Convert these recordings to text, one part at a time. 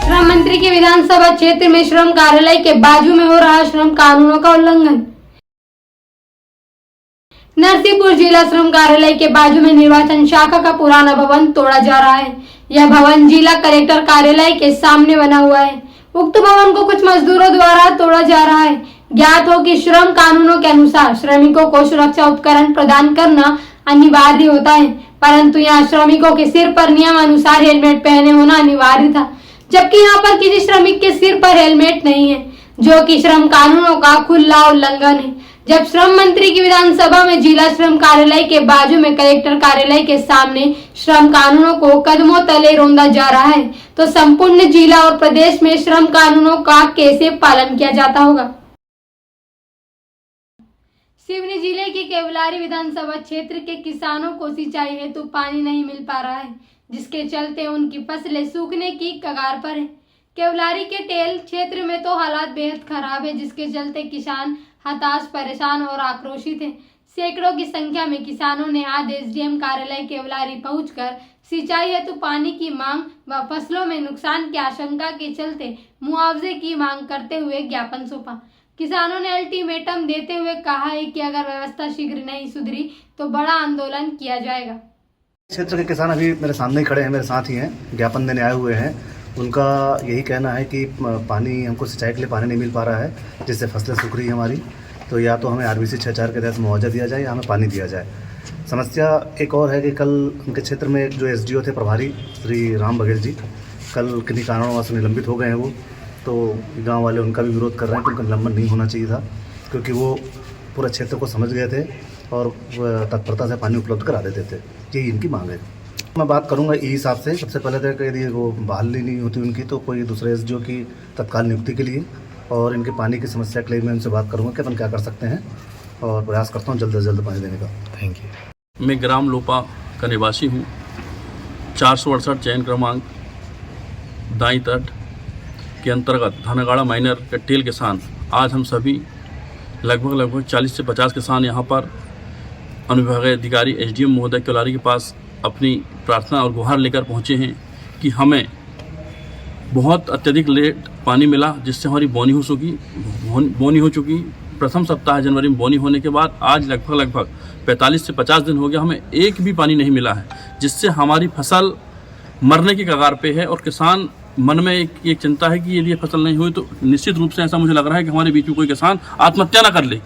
श्रम मंत्री के विधानसभा क्षेत्र में श्रम कार्यालय के बाजू में हो रहा श्रम कानूनों का उल्लंघन। नरसिंहपुर जिला श्रम कार्यालय के बाजू में निर्वाचन शाखा का पुराना भवन तोड़ा जा रहा है। यह भवन जिला कलेक्टर कार्यालय के सामने बना हुआ है। उक्त भवन को कुछ मजदूरों द्वारा तोड़ा जा रहा है। ज्ञात हो कि श्रम कानूनों के अनुसार श्रमिकों को सुरक्षा उपकरण प्रदान करना अनिवार्य होता है, परंतु यहाँ श्रमिकों के सिर पर नियम अनुसार हेलमेट पहने होना अनिवार्य था, जबकि यहाँ पर किसी श्रमिक के सिर पर हेलमेट नहीं है, जो कि श्रम कानूनों का खुला उल्लंघन है। जब श्रम मंत्री की विधानसभा में जिला श्रम कार्यालय के बाजू में कलेक्टर कार्यालय के सामने श्रम कानूनों को कदमों तले रौंदा जा रहा है, तो संपूर्ण जिला और प्रदेश में श्रम कानूनों का कैसे पालन किया जाता होगा। सिवनी जिले की केवलारी विधानसभा क्षेत्र के किसानों को सिंचाई हेतु पानी नहीं मिल पा रहा है, जिसके चलते उनकी फसलें सूखने की कगार पर है। केवलारी के टेल क्षेत्र में तो हालात बेहद खराब है, जिसके चलते किसान हताश, परेशान और आक्रोशित हैं। सैकड़ों की संख्या में किसानों ने आज एसडीएम कार्यालय केवलारी पहुंचकर सिंचाई हेतु पानी की मांग व फसलों में नुकसान की आशंका के चलते मुआवजे की मांग करते हुए ज्ञापन सौंपा। किसानों ने अल्टीमेटम देते हुए कहा है कि अगर व्यवस्था शीघ्र नहीं सुधरी तो बड़ा आंदोलन किया जाएगा। क्षेत्र के किसान अभी मेरे सामने ही खड़े हैं, मेरे साथ ही हैं, ज्ञापन देने आए हुए हैं। उनका यही कहना है कि पानी हमको सिंचाई के लिए पानी नहीं मिल पा रहा है, जिससे फसलें सूख रही है हमारी। तो या तो हमें आरबीसी 6-4 के तहत मुआवजा दिया जाए या हमें पानी दिया जाए। समस्या एक और है कि कल उनके क्षेत्र में जो एसडीओ थे प्रभारी श्री राम बघेल जी, कल किन्हीं कारणों से निलंबित हो गए हैं वो। तो गांव वाले उनका भी विरोध कर रहे हैं कि उनका निलंबन नहीं होना चाहिए था, क्योंकि वो पूरा क्षेत्र को समझ गए थे और तत्परता से पानी उपलब्ध करा देते थे। यही इनकी मांग है। मैं बात करूंगा इस हिसाब से। सबसे पहले तो यदि वो बहाली नहीं होती उनकी, तो कोई दूसरे एसडीओ की तत्काल नियुक्ति के लिए, और इनके पानी की समस्या के लिए मैं उनसे बात करूंगा कि अपन क्या कर सकते हैं, और प्रयास करता हूँ जल्द से जल्द पानी देने का। Thank you. मैं ग्राम लोपा का निवासी हूँ। 468 चयन क्रमांक दाई तट के अंतर्गत धनगाड़ा माइनर के टेल किसान, आज हम सभी लगभग 40 से 50 किसान यहाँ पर अनुविभागीय अधिकारी एसडीएम महोदय केवलारी के पास अपनी प्रार्थना और गुहार लेकर पहुँचे हैं कि हमें बहुत अत्यधिक लेट पानी मिला, जिससे हमारी बोनी हो चुकी। प्रथम सप्ताह जनवरी में बोनी होने के बाद आज लगभग 45 से 50 दिन हो गया, हमें एक भी पानी नहीं मिला है, जिससे हमारी फसल मरने की कगार पे है। और किसान मन में एक चिंता है कि यदि ये फसल नहीं हुई तो निश्चित रूप से ऐसा मुझे लग रहा है कि हमारे बीच में कोई किसान आत्महत्या ना कर ले।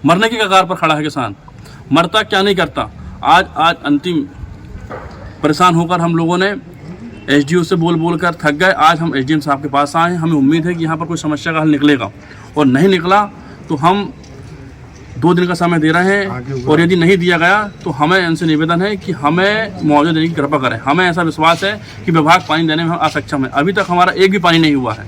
मरने की कगार पर खड़ा है किसान, मरता क्या नहीं करता। आज अंतिम परेशान होकर हम लोगों ने एसडीओ से बोल कर थक गए। आज हम एसडीएम साहब के पास आए हैं। हमें उम्मीद है कि यहाँ पर कोई समस्या का हल निकलेगा, और नहीं निकला तो हम 2 दिन का समय दे रहे हैं, और यदि नहीं दिया गया तो हमें इनसे निवेदन है कि हमें मुआवजा देने की कृपा करें। हमें ऐसा विश्वास है कि विभाग पानी देने में असक्षम है। अभी तक हमारा एक भी पानी नहीं हुआ है।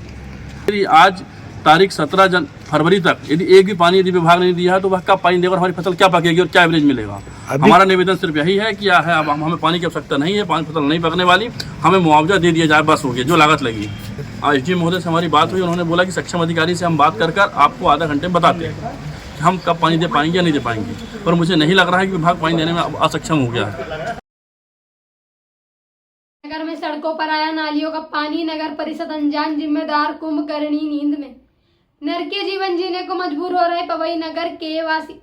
यदि आज तारीख 17 फरवरी तक यदि एक भी पानी यदि विभाग नहीं दिया है तो वह कब पानी देगा और हमारी फसल क्या पकेगी और क्या एवरेज मिलेगा। हमारा निवेदन सिर्फ यही है कि अब हमें पानी की आवश्यकता नहीं है, पानी फसल नहीं पकने वाली, हमें मुआवजा दे दिया जाए, बस हो गया जो लागत लगी। एसडीएम महोदय से हमारी बात हुई, उन्होंने बोला कि सक्षम अधिकारी से हम बात कर आपको आधा घंटे में बताते हैं कि हम कब पानी दे पाएंगे या नहीं दे पाएंगे। पर मुझे नहीं लग रहा है कि विभाग पानी देने में असक्षम हो गया है। नगर में सड़कों पर आया नालियों का पानी, नगर परिषद अनजान जिम्मेदार, कुंभकर्णी नींद में। नरकीय जीवन जीने को मजबूर हो रहे पवई नगर के वासी।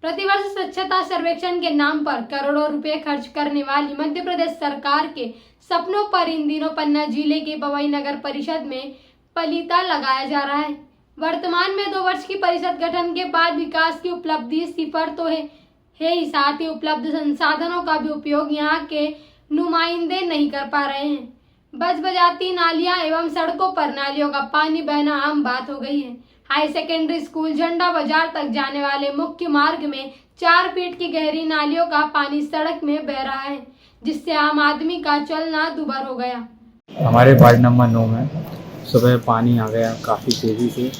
प्रतिवर्ष स्वच्छता सर्वेक्षण के नाम पर करोड़ों रुपए खर्च करने वाली मध्य प्रदेश सरकार के सपनों पर इन दिनों पन्ना जिले के पवई नगर परिषद में पलीता लगाया जा रहा है। वर्तमान में 2 वर्ष की परिषद गठन के बाद विकास की उपलब्धि सिफर तो है ही, साथ ही उपलब्ध संसाधनों का भी उपयोग यहाँ के नुमाइंदे नहीं कर पा रहे हैं। बज बजाती नालियां एवं सड़कों पर नालियों का पानी बहना आम बात हो गई है। हाई सेकेंडरी स्कूल झंडा बाजार तक जाने वाले मुख्य मार्ग में 4 फीट की गहरी नालियों का पानी सड़क में बह रहा है, जिससे आम आदमी का चलना दुभर हो गया। हमारे वार्ड नंबर 9 में सुबह पानी आ गया काफ़ी तेज़ी से।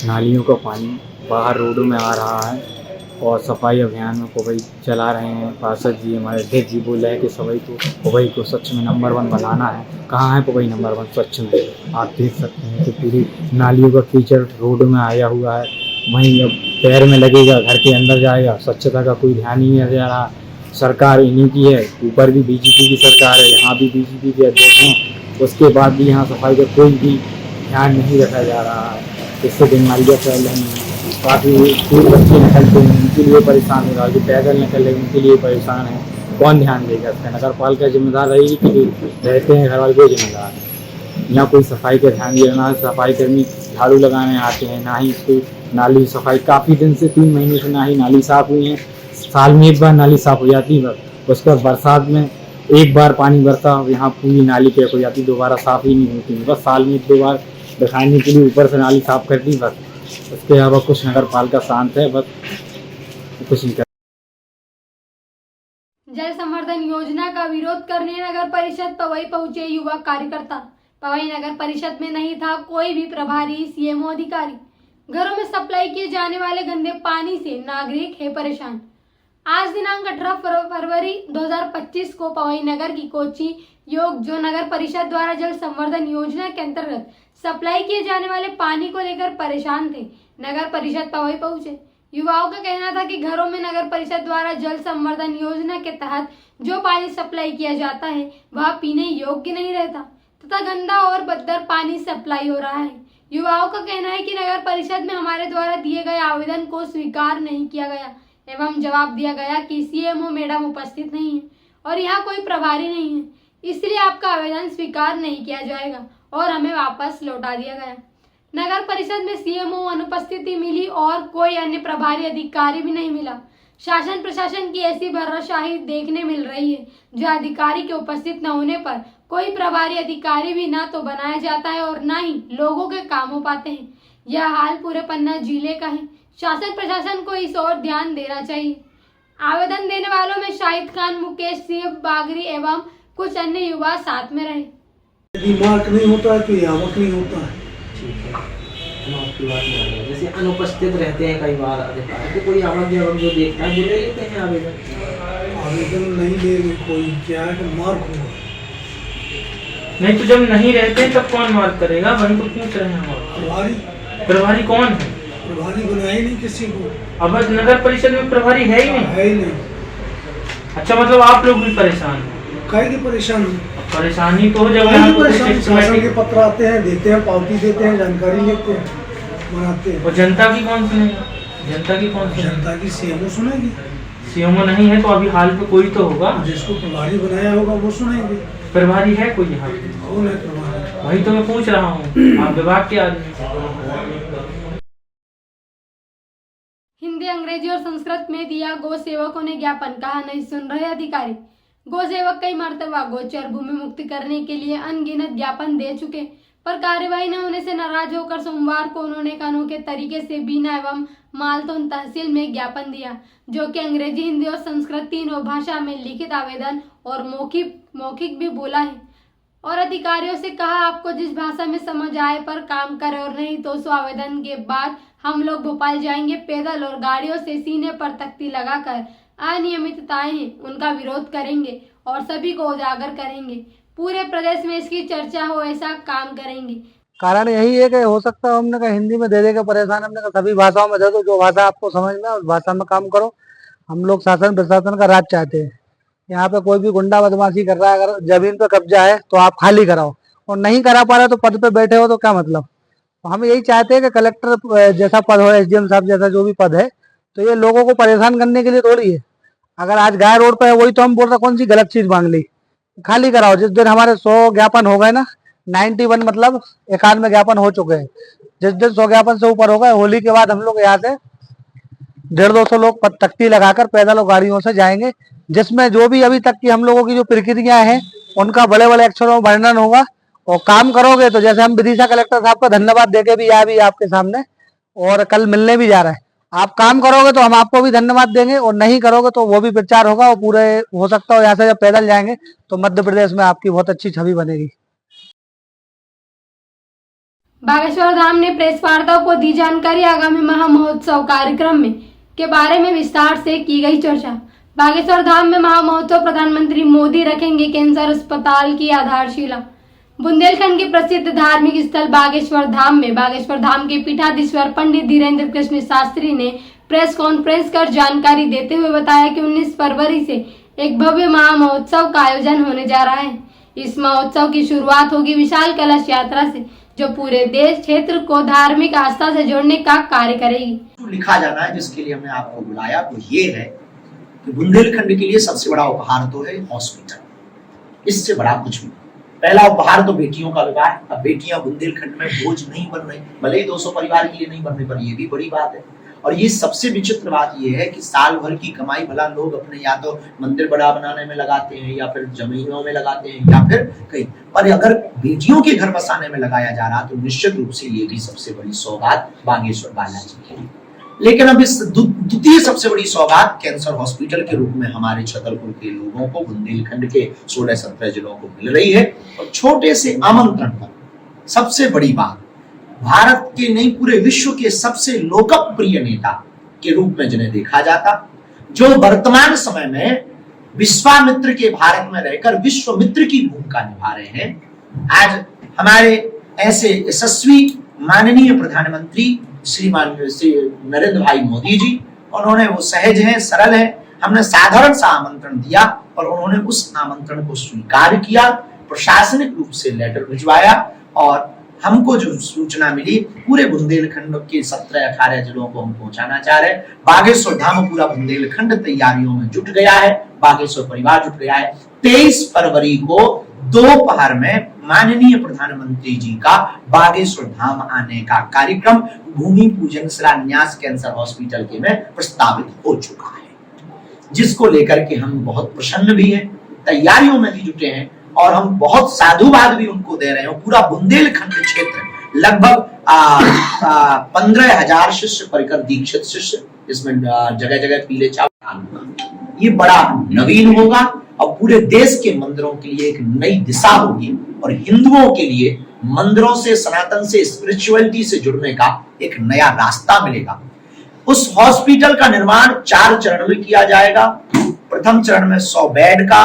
नालियों का पानी बाहर रोडों में आ रहा है, और सफाई अभियान में पवई चला रहे हैं। पार्षद जी हमारे अध्यक्ष जी बोल रहे हैं कि पवई को स्वच्छ में नंबर 1 बनाना है। कहाँ है पवई नंबर 1 स्वच्छ में? आप देख सकते हैं कि पूरी नालियों का कीचड़ रोड में आया हुआ है। वहीं अब पैर में लगेगा, घर के अंदर जाएगा, स्वच्छता का कोई ध्यान ही नहीं दे रहा। सरकार इन्हीं की है, ऊपर भी बीजेपी की सरकार है, यहाँ भी बीजेपी के अध्यक्ष हैं, उसके बाद भी यहाँ सफाई का कोई भी ध्यान नहीं रखा जा रहा है। इससे बीमारियाँ फैल रही हैं, काफ़ी स्कूल बच्चे निकलते हैं उनके लिए परेशान हो रहा है, जो पैदल निकल रहे हैं उनके लिए परेशान है। कौन ध्यान देगा इसका? नगर पालिका जिम्मेदार रहेगी कि जो रहते हैं घर वाले वो जिम्मेदार है? यहाँ कोई सफाई का ध्यान नहीं, ना सफाई कर्मी झाड़ू लगाने आते हैं, ना ही इसको नाली सफाई, काफ़ी दिन से 3 महीने से ना ही नाली साफ़ हुई है। साल में एक बार नाली साफ़ हो जाती है, उसके बाद बरसात में एक बार पानी बरसा यहाँ पूरी नाली पैक हो जाती, दोबारा साफ़ ही नहीं होती। बस साल में 1-2 बार दिखाने के लिए ऊपर से नाली साफ़ कर दी, बस उसके अलावा कुछ नगर पालिका शांत है, बस कुछ नहीं कर। जल संवर्धन योजना का विरोध करने नगर परिषद पवई पहुंचे युवा कार्यकर्ता। पवई नगर परिषद में नहीं था कोई भी प्रभारी सीएमओ अधिकारी। घरों में सप्लाई किए जाने वाले गंदे पानी से नागरिक है परेशान। आज दिनांक 18 फरवरी 2025 को पवई नगर की कोची योग जो नगर परिषद द्वारा जल संवर्धन योजना के अंतर्गत सप्लाई किए जाने वाले पानी को लेकर परेशान थे, नगर परिषद पवई पहुंचे। युवाओं का कहना था कि घरों में नगर परिषद द्वारा जल संवर्धन योजना के तहत जो पानी सप्लाई किया जाता है वह पीने योग्य नहीं रहता तथा गंदा और बदतर पानी सप्लाई हो रहा है। युवाओं का कहना है कि नगर परिषद में हमारे द्वारा दिए गए आवेदन को स्वीकार नहीं किया गया एवं जवाब दिया गया कि सीएमओ मैडम उपस्थित नहीं है और यहाँ कोई प्रभारी नहीं है, इसलिए आपका आवेदन स्वीकार नहीं किया जाएगा और हमें वापस लौटा दिया गया। नगर परिषद में सीएमओ अनुपस्थिति मिली और कोई अन्य प्रभारी अधिकारी भी नहीं मिला। शासन प्रशासन की ऐसी भरोशाही देखने मिल रही है जहां अधिकारी के उपस्थित न होने पर कोई प्रभारी अधिकारी भी ना तो बनाया जाता है और ना ही लोगों के काम हो पाते हैं। यह हाल पूरे पन्ना जिले का है। शासन प्रशासन को इस ओर ध्यान देना चाहिए। आवेदन देने वालों में शाहिद खान, मुकेश सिंह बागरी एवं कुछ अन्य युवा साथ में रहे। यदि मार्क नहीं होता है तो यावक नहीं होता है। ठीक है, हम आपकी बात मान रहे हैं। जैसे अनुपस्थित रहते हैं कई बार अधिकारी, तो कोई आवक जो देखता है वो ले लेते हैं आवेदन नहीं लेंगे कोई, क्या है कि मार्क होगा। नहीं तो जब नहीं रहते हैं तब कौन मार्क करेगा? वही तो पूछ रहे हैं हम। प्रभारी कौन है? प्रभारी बनाए नहीं किसी को। अब नगर परिषद में प्रभारी है ही नहीं। है ही नहीं। अच्छा, मतलब आप लोग भी परेशान हैं? काहे की परेशान? परेशानी तो जब शासन के पत्र आते हैं, देते हैं, पावती देते हैं, जानकारी लेते हैं, बनाते हैं। और जनता की कौन सुनेगा? जनता की कौन सुनेगा? जनता की सीएमओ सुनेगी। सीएमओ नहीं है तो अभी हाल पे कोई तो होगा जिसको प्रभारी बनाया होगा वो सुनेंगे। प्रभारी है कोई यहाँ? कौन है प्रभारी? वही तो मैं पूछ रहा हूँ, आप विभाग के आदमी। हिंदी, अंग्रेजी और संस्कृत में दिया गो सेवकों ने ज्ञापन, कहा नहीं सुन रहे अधिकारी। गो सेवक कई मर्तबा गोचर भूमि मुक्ति करने के लिए अनगिनत ज्ञापन दे चुके, पर कार्यवाही न होने से नाराज होकर सोमवार को उन्होंने एक अनोखे तरीके से बीना एवं मालतोन तहसील में ज्ञापन दिया, जो कि अंग्रेजी, हिंदी और संस्कृत तीनों भाषा में लिखित आवेदन और मौखिक भी बोला है और अधिकारियों से कहा आपको जिस भाषा में समझ आए पर काम करें और नहीं तो सो आवेदन के बाद हम लोग भोपाल जाएंगे पैदल और गाड़ियों से सीने पर तख्ती लगाकर अनियमितताएं हैं उनका विरोध करेंगे और सभी को उजागर करेंगे। पूरे प्रदेश में इसकी चर्चा हो ऐसा काम करेंगे। कारण यही है कि हो सकता है हमने कहा हिंदी में दे देगा परेशान, हमने कहा सभी भाषाओं में दे दो, जो भाषा आपको समझ में उस भाषा में काम करो। हम लोग शासन प्रशासन का राज चाहते हैं। यहाँ पे कोई भी गुंडा बदमाशी कर रहा है, अगर जमीन पे कब्जा है तो आप खाली कराओ और नहीं करा पा रहे तो पद पे बैठे हो तो क्या मतलब। तो हम यही चाहते हैं कि कलेक्टर जैसा पद हो, एसडीएम साहब जैसा जो भी पद है, तो ये लोगों को परेशान करने के लिए थोड़ी है। अगर आज गाय रोड पे है वही तो हम बोल रहे कौन सी गलत चीज मांग ली, खाली कराओ। जिस दिन हमारे 100 ज्ञापन हो गए ना, 91 मतलब 91 ज्ञापन हो चुके हैं, जिस दिन 100 ज्ञापन से ऊपर हो गए, होली के बाद हम लोग यहाँ से 150-200 लोग तख्ती लगाकर पैदल और गाड़ियों से जाएंगे, जिसमें जो भी अभी तक की हम लोगों की जो प्रक्रिया है उनका बड़े बड़े अक्षरों में वर्णन होगा। और काम करोगे तो जैसे हम विदिशा कलेक्टर साहब का धन्यवाद देके भी आया भी आपके सामने और कल मिलने भी जा रहे हैं। आप काम करोगे तो हम आपको भी धन्यवाद देंगे और नहीं करोगे तो वो भी प्रचार होगा और पूरे हो सकता है यहाँ से जब पैदल जाएंगे तो मध्य प्रदेश में आपकी बहुत अच्छी छवि बनेगी। बागेश्वर धाम ने प्रेस वार्ता को दी जानकारी। आगामी महा महोत्सव कार्यक्रम में के बारे में विस्तार से की गई चर्चा। बागेश्वर धाम में महा महोत्सव प्रधानमंत्री मोदी रखेंगे कैंसर अस्पताल की आधारशिला। बुंदेलखंड के प्रसिद्ध धार्मिक स्थल बागेश्वर धाम में बागेश्वर धाम के पीठाधीश्वर पंडित धीरेन्द्र कृष्ण शास्त्री ने प्रेस कॉन्फ्रेंस कर जानकारी देते हुए बताया कि 19 फरवरी से एक भव्य महा महोत्सव का आयोजन होने जा रहा है। इस महोत्सव की शुरुआत होगी विशाल कलश यात्रा से, जो पूरे देश क्षेत्र को धार्मिक आस्था से जोड़ने का कार्य करेगी। तो लिखा जाना है जिसके लिए हमने आपको बुलाया वो ये है कि बुंदेलखंड के लिए सबसे बड़ा उपहार तो है हॉस्पिटल, इससे बड़ा कुछ नहीं। पहला उपहार तो बेटियों का विवाह। अब बेटियां बुंदेलखंड में बोझ नहीं बन रही, भले ही 200 परिवार के लिए नहीं बनने पर, ये भी बड़ी बात है। और ये सबसे विचित्र बात ये है कि साल भर की कमाई भला लोग अपने या तो मंदिर बड़ा बनाने में लगाते हैं या फिर जमीनों में लगाते हैं या फिर कहीं पर, अगर बेटियों के घर बसाने में लगाया जा रहा तो निश्चित रूप से ये भी सबसे बड़ी सौगात बागेश्वर बालाजी की है। लेकिन अब इस द्वितीय सबसे बड़ी सौगात कैंसर हॉस्पिटल के रूप में हमारे छतरपुर के लोगों को, बुंदेलखंड के 16-17 जिलों को मिल रही है। और छोटे से आमंत्रण पर सबसे बड़ी बात, भारत के नहीं पूरे विश्व के सबसे लोकप्रिय नेता के रूप में जिन्हें देखा जाता, जो वर्तमान समय में विश्वामित्र के भारत में रहकर विश्वमित्र की भूमिका निभा रहे हैं। आज हमारे ऐसे यशस्वी माननीय प्रधानमंत्री श्रीमान श्री नरेंद्र भाई मोदी जी, उन्होंने वो सहज हैं, सरल हैं। हमने साधारण सा आमंत्रण दिया और उन्होंने उस आमंत्रण को स्वीकार किया, प्रशासनिक रूप से लेटर भिजवाया और हमको जो सूचना मिली पूरे बुंदेलखंड के 17-18 जिलों को हम पहुंचाना चाह रहे हैं। बागेश्वर धाम पूरा बुंदेलखंड तैयारियों में जुट गया है, बागेश्वर परिवार जुट गया है। 23 फरवरी को दोपहर में माननीय प्रधानमंत्री जी का बागेश्वर धाम आने का कार्यक्रम भूमि पूजन शिलान्यास कैंसर हॉस्पिटल के में प्रस्तावित हो चुका है, जिसको लेकर के हम बहुत प्रसन्न भी हैं, तैयारियों में भी जुटे हैं और हम बहुत साधुवाद भी उनको दे रहे हैं। पूरा बुंदेलखंड क्षेत्र लगभग 15,000 शिष्य, परिकर दीक्षित शिष्य, इसमें जगह जगह पीले चावल, ये बड़ा नवीन होगा और पूरे देश के मंदिरों के लिए एक नई दिशा होगी और हिंदुओं के लिए मंदिरों से, सनातन से, स्पिरिचुअलिटी से जुड़ने का एक नया रास्ता मिलेगा। उस हॉस्पिटल का निर्माण 4 चरण में किया जाएगा। प्रथम चरण में 100 बेड का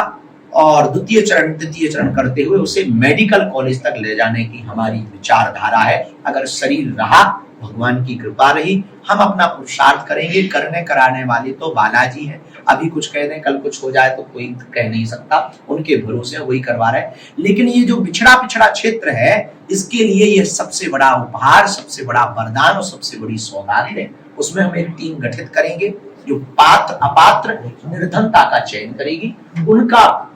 और तृतीय चरण करते हुए उसे मेडिकल कॉलेज तक ले जाने की हमारी विचारधारा है। अगर शरीर रहा, भगवान की कृपा रही, हम अपना पुरुषार्थ करेंगे। करने कराने वाले तो बालाजी हैं। अभी कुछ कह दें, कल कुछ हो जाए तो कोई कह नहीं सकता, उनके भरोसे वही करवा रहे हैं। लेकिन ये जो पिछड़ा क्षेत्र है, इसके लिए ये सबसे बड़ा उपहार, सबसे बड़ा वरदान और सबसे बड़ी सौगात है। उसमें हम एक टीम गठित करेंगे जो पात्र अपात्र निर्धनता का चयन करेगी। उनका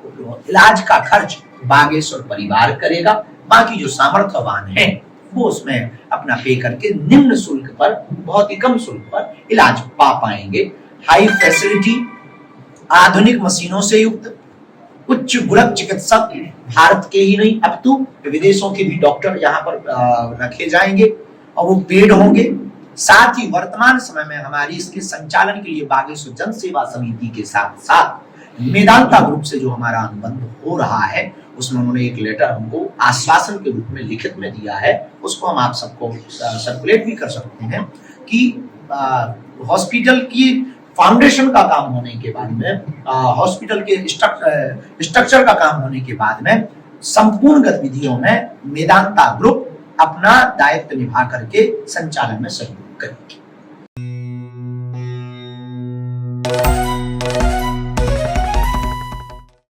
इलाज का खर्च बागेश्वर परिवार करेगा। बाकी जो सामर्थ्यवान है वो उसमें अपना पे करके निम्न शुल्क पर, बहुत ही कम शुल्क पर इलाज पा पाएंगे। हाई फैसिलिटी, आधुनिक मशीनों से युक्त उच्च गुणक चिकित्सक, भारत के ही नहीं अब तो विदेशों के भी डॉक्टर यहाँ पर रखे जाएंगे और वो पेड होंगे। साथ ही वर्तमान समय में हमारी इसके संचालन के लिए बागेश्वर जन सेवा समिति के साथ साथ मेदांता ग्रुप से जो हमारा अनुबंध हो रहा है, उसमें उन्होंने एक लेटर हमको आश्वासन के रूप में लिखित में दिया है। उसको हम आप सबको सर्कुलेट भी कर सकते हैं कि हॉस्पिटल की फाउंडेशन का काम होने के बाद में, हॉस्पिटल के स्ट्रक्चर का काम होने के बाद में संपूर्ण गतिविधियों में मेदांता ग्रुप अपना दायित्व निभा करके संचालन में सहयोग करेंगे।